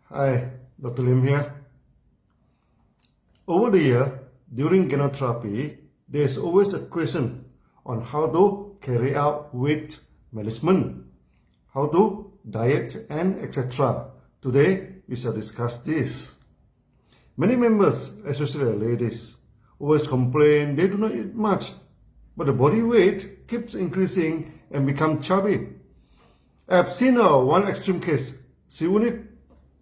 Hi, Dr. Lim here. Over the year, during gynotherapy, there is always a question on how to carry out weight management, how to diet, and etc. Today, we shall discuss this. Many members, especially ladies, always complain they do not eat much, but the body weight keeps increasing and become chubby. I have seen one extreme case. She only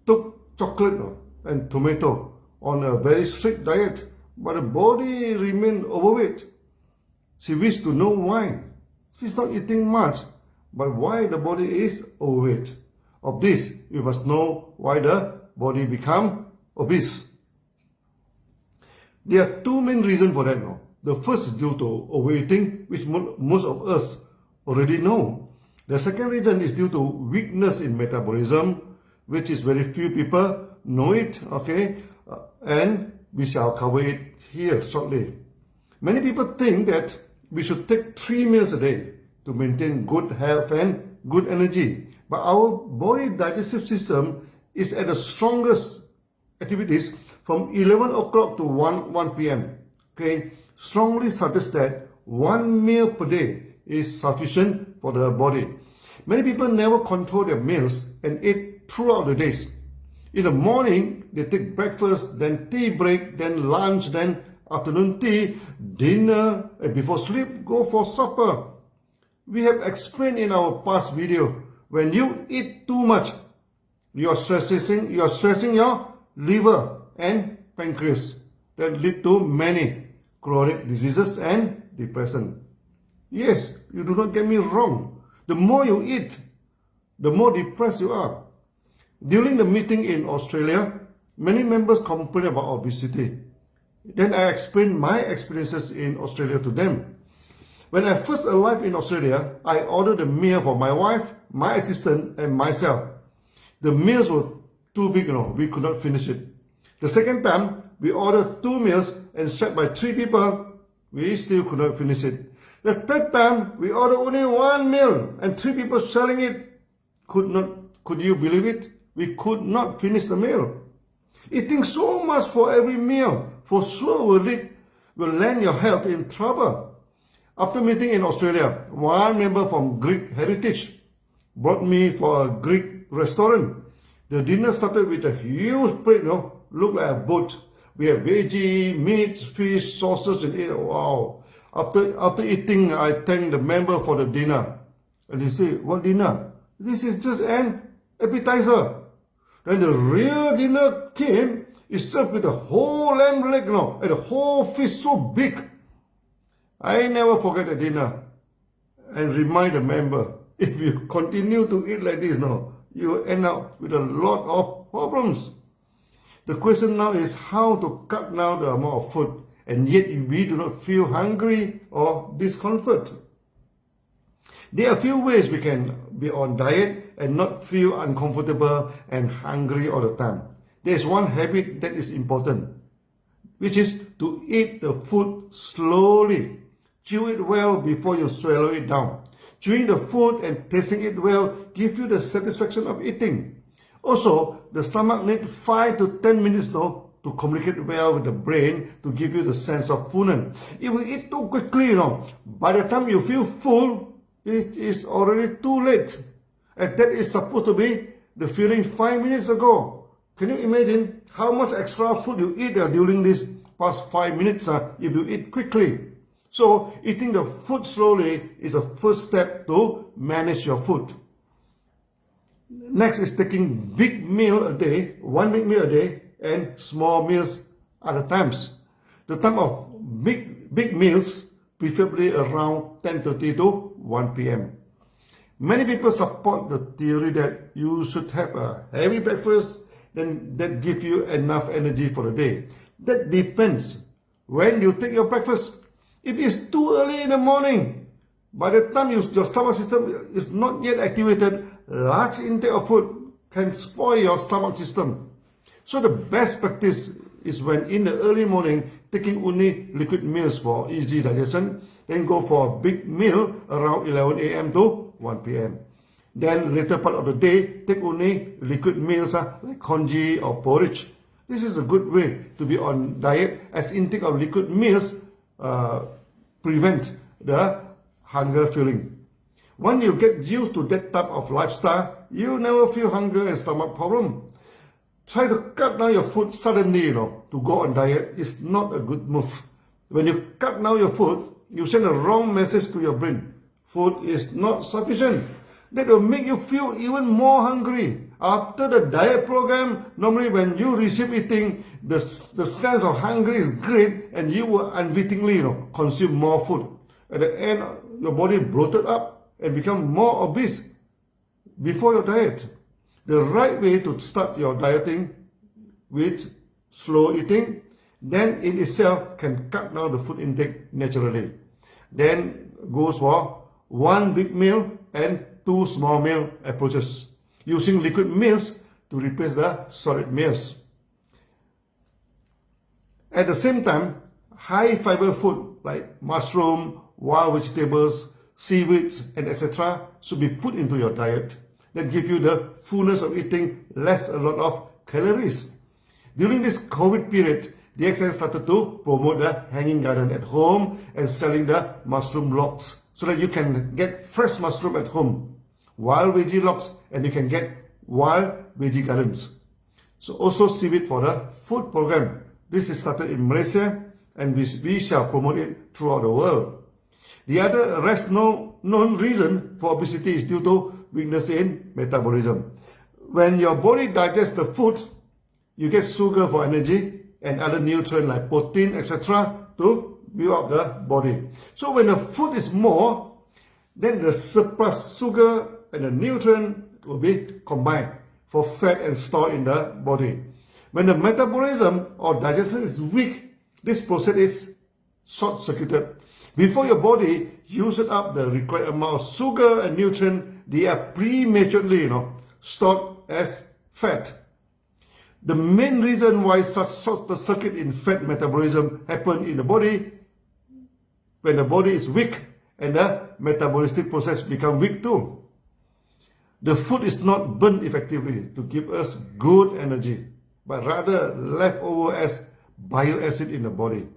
took chocolate and tomato on a very strict diet, but the body remained overweight. She wished to know why. She's not eating much, but why the body is overweight. Of this, we must know why the body become obese. There are two main reasons for that. The first is due to overeating, which most of us already know. The second reason is due to weakness in metabolism, which is very few people know it, okay? And we shall cover it here shortly. Many people think that we should take 3 meals a day to maintain good health and good energy. But our body digestive system is at the strongest activities from 11 o'clock to 1 p.m. Okay, strongly suggests that 1 meal per day is sufficient for the body. Many people never control their meals and eat throughout the days. In the morning, they take breakfast, then tea break, then lunch, then afternoon tea, dinner, and before sleep, go for supper. We have explained in our past video, when you eat too much, you are stressing your liver and pancreas that lead to many chronic diseases and depression. Yes, you do not get me wrong. The more you eat, the more depressed you are. During the meeting in Australia, many members complain about obesity. Then I explained my experiences in Australia to them. When I first arrived in Australia, I ordered a meal for my wife, my assistant, and myself. The meals were too big, we could not finish it. The second time, we ordered 2 meals and shared by 3 people. We still could not finish it. The third time, we ordered only 1 meal and 3 people sharing it. Could you believe it? We could not finish the meal. Eating so much for every meal for sure will land your health in trouble. After meeting in Australia, one member from Greek Heritage brought me for a Greek restaurant. The dinner started with a huge plate, looked like a boat. We have veggie, meat, fish, sauces, and wow. After eating, I thanked the member for the dinner. And he said, "What dinner? This is just an appetizer." Then the real dinner came. It's served with a whole lamb leg, and a whole fish so big. I never forget the dinner. And remind the member, if you continue to eat like this you will end up with a lot of problems. The question now is how to cut down the amount of food and yet we do not feel hungry or discomfort. There are a few ways we can be on diet and not feel uncomfortable and hungry all the time. There is one habit that is important, which is to eat the food slowly. Chew it well before you swallow it down. Chewing the food and tasting it well gives you the satisfaction of eating. Also, the stomach needs 5 to 10 minutes to communicate well with the brain to give you the sense of fullness. If you eat too quickly, by the time you feel full, it is already too late. And that is supposed to be the feeling 5 minutes ago. Can you imagine how much extra food you eat during these past 5 minutes if you eat quickly? So, eating the food slowly is a first step to manage your food. Next is taking big meal a day, 1 big meal a day, and small meals other times. The time of big meals, preferably around 10:30 to 1 p.m. Many people support the theory that you should have a heavy breakfast, then that gives you enough energy for the day. That depends when you take your breakfast. If it's too early in the morning, by the time your stomach system is not yet activated, large intake of food can spoil your stomach system. So the best practice is when in the early morning, taking only liquid meals for easy digestion, then go for a big meal around 11 a.m. to 1 p.m. Then later part of the day, take only liquid meals like congee or porridge. This is a good way to be on diet, as intake of liquid meals prevent the hunger feeling. When you get used to that type of lifestyle, you never feel hunger and stomach problem. Try to cut down your food suddenly, to go on diet is not a good move. When you cut down your food, you send a wrong message to your brain. Food is not sufficient. That will make you feel even more hungry. After the diet program, normally when you receive eating, the sense of hunger is great and you will unwittingly consume more food. At the end, your body bloated up and become more obese before your diet. The right way to start your dieting with slow eating, then in itself can cut down the food intake naturally. Then goes for one big meal and two small meal approaches, using liquid meals to replace the solid meals. At the same time, high fiber food like mushroom, wild vegetables, seaweeds, and etc. should be put into your diet. That give you the fullness of eating less a lot of calories. During this COVID period, DXN started to promote the hanging garden at home and selling the mushroom logs so that you can get fresh mushroom at home, wild veggie logs, and you can get wild veggie gardens. So also seaweed for the food program. This is started in Malaysia and we shall promote it throughout the world. The other known reason for obesity is due to weakness in metabolism. When your body digests the food, you get sugar for energy and other nutrients like protein, etc. to build up the body. So when the food is more, then the surplus sugar and the nutrient will be combined for fat and stored in the body. When the metabolism or digestion is weak, this process is short-circuited. Before your body uses up the required amount of sugar and nutrient, they are prematurely stored as fat. The main reason why such short-circuit in fat metabolism happens in the body, when the body is weak and the metabolistic process becomes weak too. The food is not burned effectively to give us good energy, but rather left over as bile acid in the body.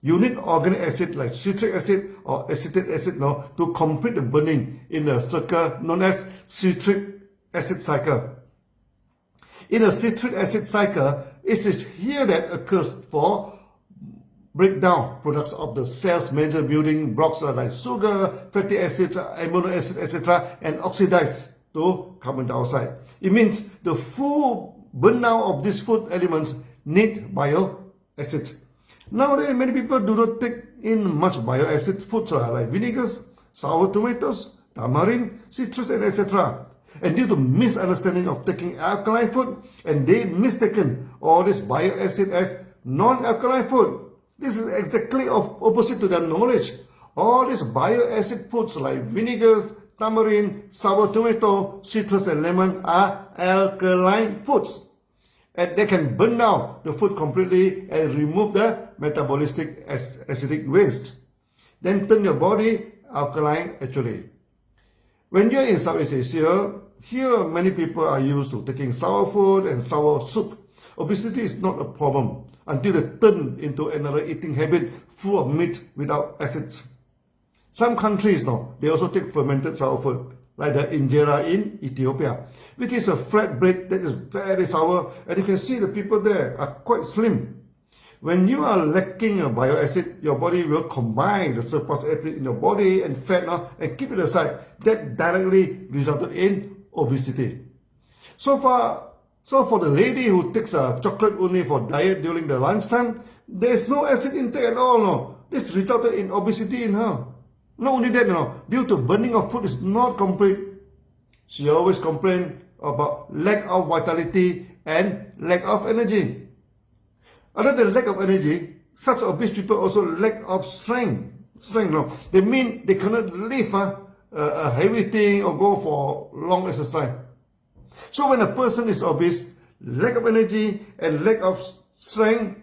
You need organic acid like citric acid or acetic acid to complete the burning in a circle known as citric acid cycle. In a citric acid cycle, it is here that occurs for breakdown products of the cell's major building blocks like sugar, fatty acids, amino acid, etc. and oxidize to carbon dioxide. It means the full burnout of these food elements need bile acid. Nowadays, many people do not take in much bile acid foods like vinegars, sour tomatoes, tamarind, citrus, and etc. And due to misunderstanding of taking alkaline food, and they mistaken all this bile acid as non-alkaline food. This is exactly opposite to their knowledge. All these bile acid foods like vinegars, tamarind, sour tomato, citrus, and lemon are alkaline foods. And they can burn down the food completely and remove the metabolistic acidic waste. Then turn your body alkaline actually. When you're in Southeast Asia, here many people are used to taking sour food and sour soup. Obesity is not a problem until they turn into another eating habit full of meat without acids. Some countries they also take fermented sour food, like the injera in Ethiopia, which is a flat bread that is very sour, and you can see the people there are quite slim. When you are lacking a bile acid, your body will combine the surplus acid in your body and fat and keep it aside. That directly resulted in obesity. So for the lady who takes chocolate only for diet during the lunchtime, there is no acid intake at all. This resulted in obesity in her. Not only that, due to burning of food is not complete, she always complained about lack of vitality and lack of energy. Other than lack of energy, such obese people also lack of strength. They mean they cannot lift a heavy thing or go for long exercise. So when a person is obese, lack of energy and lack of strength,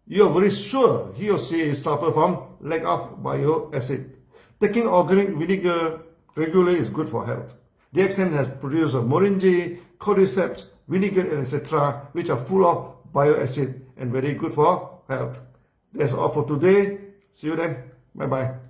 you are very sure he or she suffer from lack of bile acid. Taking organic vinegar regularly is good for health. DXN has produced moringa, cordyceps, vinegar, etc., which are full of bioacid and very good for health. That's all for today. See you then. Bye-bye.